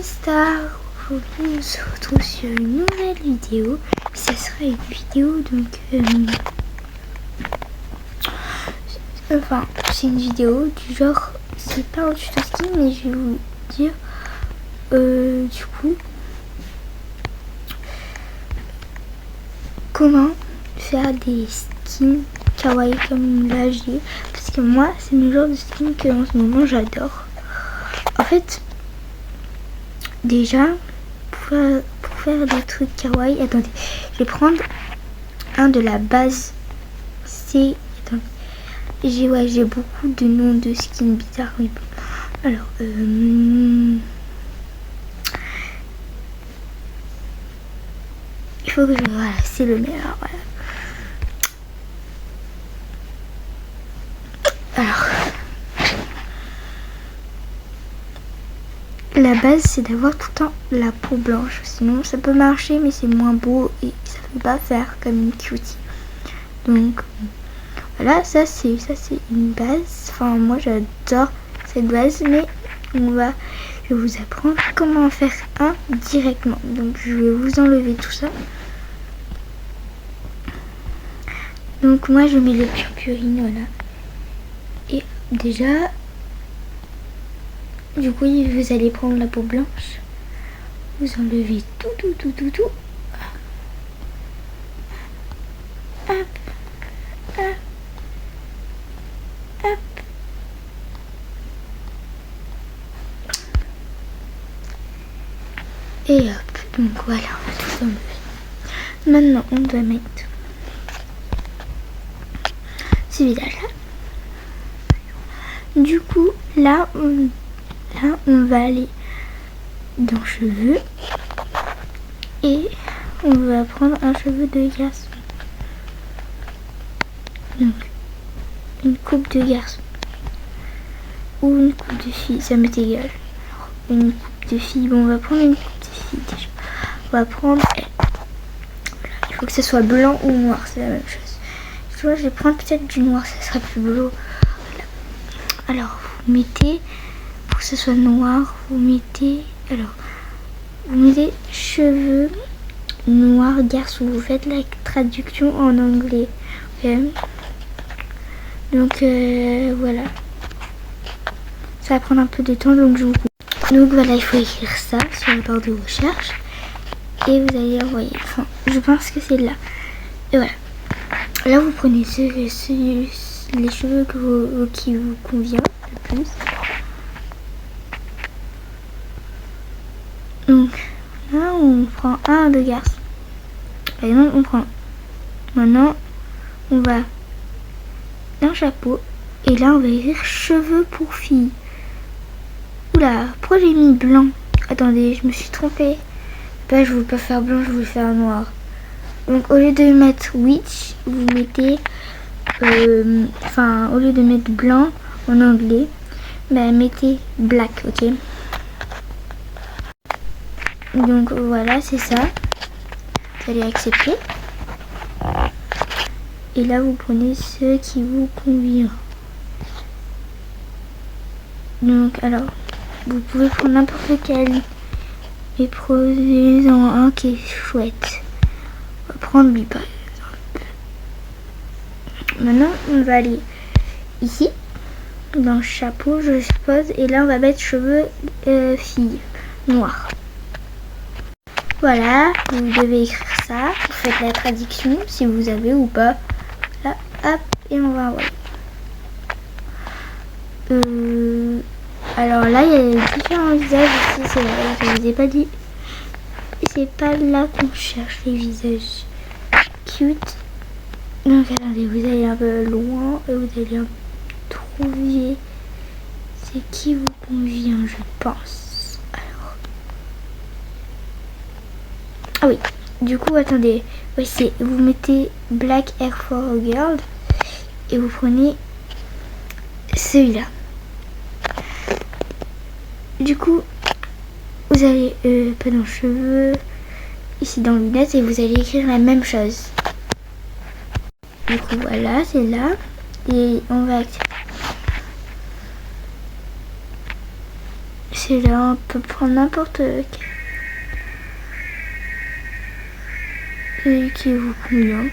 Star. Aujourd'hui on se retrouve sur une nouvelle vidéo. Ça sera une vidéo donc enfin c'est une vidéo du genre, c'est pas un tuto ski mais je vais vous dire du coup comment faire des skins kawaii comme là j'ai, parce que moi c'est le genre de skin que en ce moment j'adore. En fait déjà pour faire des trucs kawaii, attendez, je vais prendre un de la base. C'est, attendez, j'ai beaucoup de noms de skins bizarres, oui. Alors il faut que je, voilà, c'est le meilleur, voilà. Alors la base c'est d'avoir tout le temps la peau blanche, sinon ça peut marcher mais c'est moins beau et ça peut pas faire comme une cutie. Donc voilà, ça c'est une base, enfin moi j'adore cette base, mais je vais vous apprendre comment en faire un directement. Donc je vais vous enlever tout ça. Donc moi je mets le purpurine, voilà. Et déjà du coup vous allez prendre la peau blanche, vous enlevez tout. Hop, hop, hop. Et hop, donc voilà, on va tout enlever. Maintenant on doit mettre ce visage là. Du coup là on va aller dans cheveux et on va prendre un cheveu de garçon. Donc une coupe de garçon ou une coupe de fille, ça m'est égal. Une coupe de fille, bon on va prendre une coupe de fille déjà. On va prendre, voilà, il faut que ce soit blanc ou noir, c'est la même chose. Tu vois, je vais prendre peut-être du noir, ça sera plus beau. Voilà. Alors vous mettez, pour que ce soit noir, vous mettez cheveux noirs garçon, vous faites la traduction en anglais. Okay. Donc voilà, ça va prendre un peu de temps, donc je vous coupe. Donc voilà, il faut écrire ça sur la barre de recherche et vous allez envoyer. Enfin, je pense que c'est là. Et voilà. Là vous prenez les cheveux qui vous convient le plus. Donc là on prend un de garçon. Par exemple on prend. Maintenant on va un chapeau et là on va écrire cheveux pour fille. Oula, pourquoi j'ai mis blanc? Attendez, je me suis trompée. Bah, je voulais pas faire blanc, je voulais faire noir. Donc au lieu de mettre witch, vous mettez au lieu de mettre blanc en anglais, bah mettez black, ok? Donc voilà, c'est ça. Vous allez accepter. Et là vous prenez ce qui vous convient. Donc alors vous pouvez prendre n'importe lequel, mais prenez-en un qui est chouette. On va prendre lui par exemple. Maintenant on va aller ici dans le chapeau, je suppose, et là on va mettre cheveux fille noirs. Voilà, vous devez écrire ça, vous faites la traduction si vous avez ou pas. Là, hop, et on va envoyer. Alors là, il y a différents visages ici, c'est vrai, je vous ai pas dit. C'est pas là qu'on cherche les visages cute. Donc attendez, vous allez un peu loin et vous allez un peu trouver c'est qui vous convient, je pense. Alors. Ah oui, du coup, attendez. Oui, c'est, vous mettez Black Air for a Girl et vous prenez celui-là. Du coup, vous allez pas dans cheveux, ici dans lunettes, et vous allez écrire la même chose. Du coup, voilà, c'est là. Et on va activer C'est là, on peut prendre n'importe lequel. Celui qui vous convient.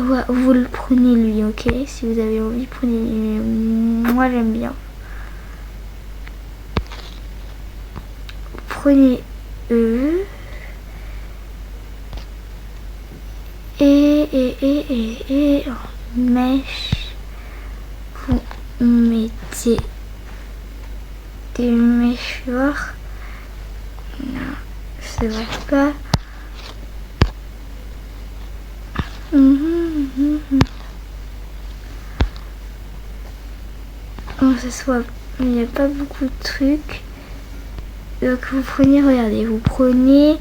Ouais, vous le prenez lui, ok? Si vous avez envie, prenez lui. Moi j'aime bien. Prenez eux. Et en mèche, vous mettez des mèchoires. Non, ça va pas. Bon, ce soit, il n'y a pas beaucoup de trucs. Donc vous prenez, regardez, vous prenez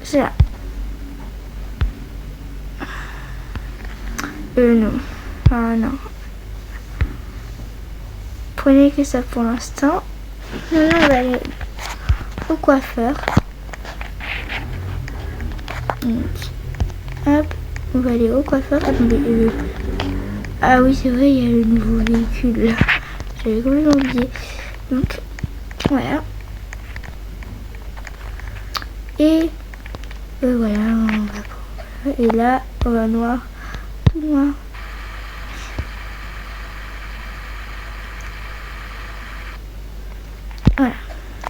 ça. Non. Ah non. Prenez que ça pour l'instant. Maintenant, on va aller au coiffeur. Donc, hop, on va aller au coiffeur. Attendez, ah oui, c'est vrai, il y a le nouveau véhicule là. J'avais complètement oublié. Donc, voilà. Et voilà, on va prendre. Et là, on va noir. Tout noir. Voilà.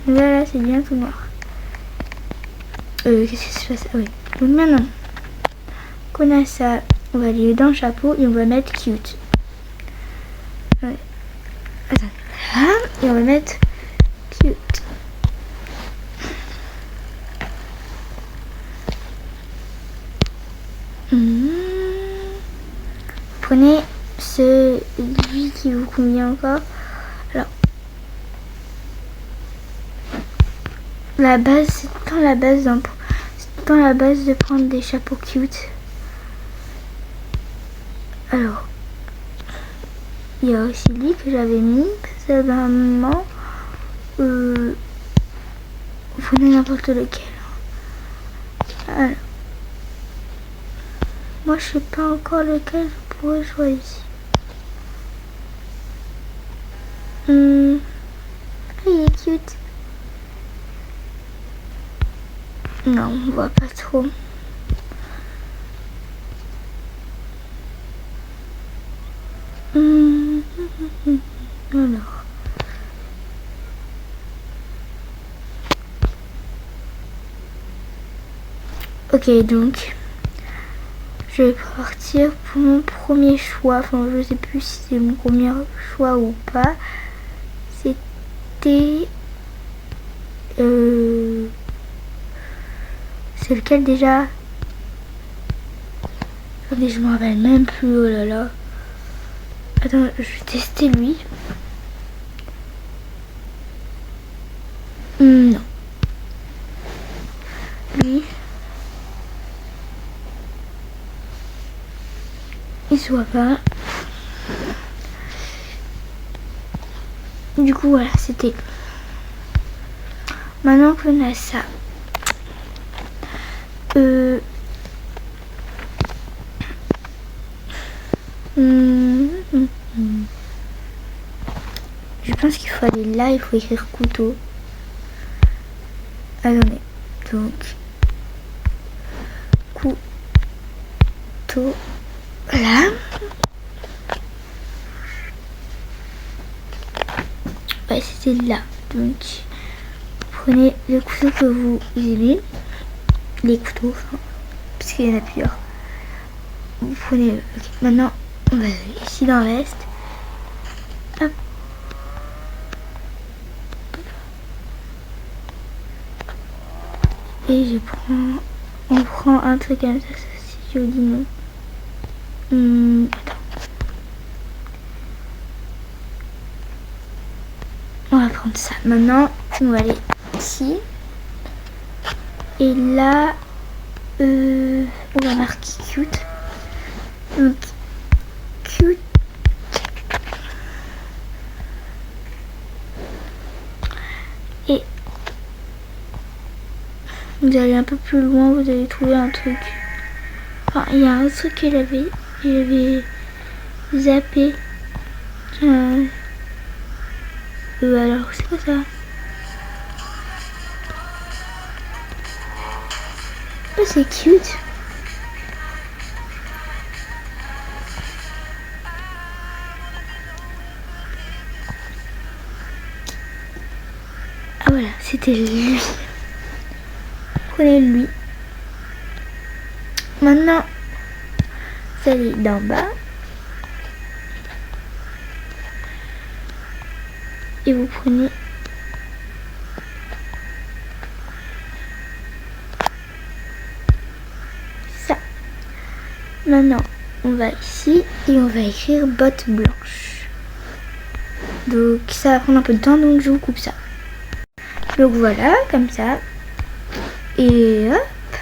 Là, c'est bien tout noir. Qu'est-ce qui se passe? Ah oui. Donc maintenant qu'on a ça, on va aller dans le chapeau et on va mettre cute. Ouais. Attends. Là, et on va mettre cute. Prenez celui qui vous convient encore. Alors, la base, c'est dans la base de prendre des chapeaux cute. Alors, il y a aussi lui que j'avais mis. Parce que à un moment, vous prenez n'importe lequel. Alors, moi je sais pas encore lequel je pourrais choisir. Il est cute. Non, on voit pas trop. Alors. Ok, donc je vais partir pour mon premier choix. Enfin, je sais plus si c'est mon premier choix ou pas. C'était c'est lequel déjà? Attendez, je me rappelle même plus. Oh là là. Attends, je vais tester lui. Non. Lui. Il se voit pas. Du coup, voilà, c'était. Maintenant qu'on a ça. Je pense qu'il faut aller là, il faut écrire couteau. Attendez, donc couteau, là. Ouais, c'était là. Donc, prenez le couteau que vous aimez, les couteaux, enfin, parce qu'il y en a plusieurs. Vous prenez. Okay. Maintenant, on va ici dans le reste. Hop. Et on prend un truc comme ça, c'est joli, non? Attends. On va prendre ça. Maintenant, on va aller ici. Et là, on va marquer cute. Donc, cute. Et vous allez un peu plus loin, vous allez trouver un truc. Enfin, il y a un autre truc qu'il avait zappé. Alors, c'est quoi ça? Oh, c'est cute. Ah voilà, c'était lui. Prenez lui. Maintenant, vous allez d'en bas. Et vous prenez ça. Maintenant, on va ici et on va écrire bottes blanches. Donc ça va prendre un peu de temps, donc je vous coupe ça. Donc voilà, comme ça. Et hop.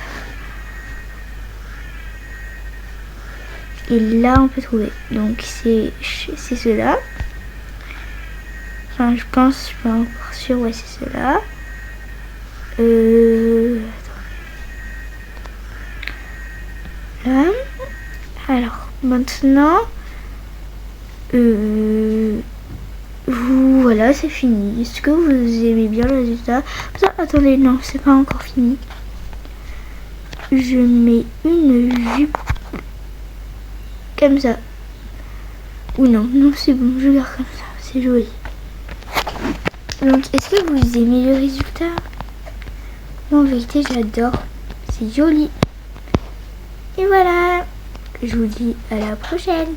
Et là, on peut trouver. Donc c'est cela. Enfin, je pense, je suis pas encore sûre. Ouais, c'est cela. Là. Alors, maintenant, voilà, c'est fini. Est-ce que vous aimez bien le résultat? Ça, attendez, non, c'est pas encore fini. Je mets une jupe comme ça. Ou non, c'est bon, je garde comme ça, c'est joli. Donc, est-ce que vous aimez le résultat? Moi, en vérité, j'adore. C'est joli. Et voilà. Je vous dis à la prochaine.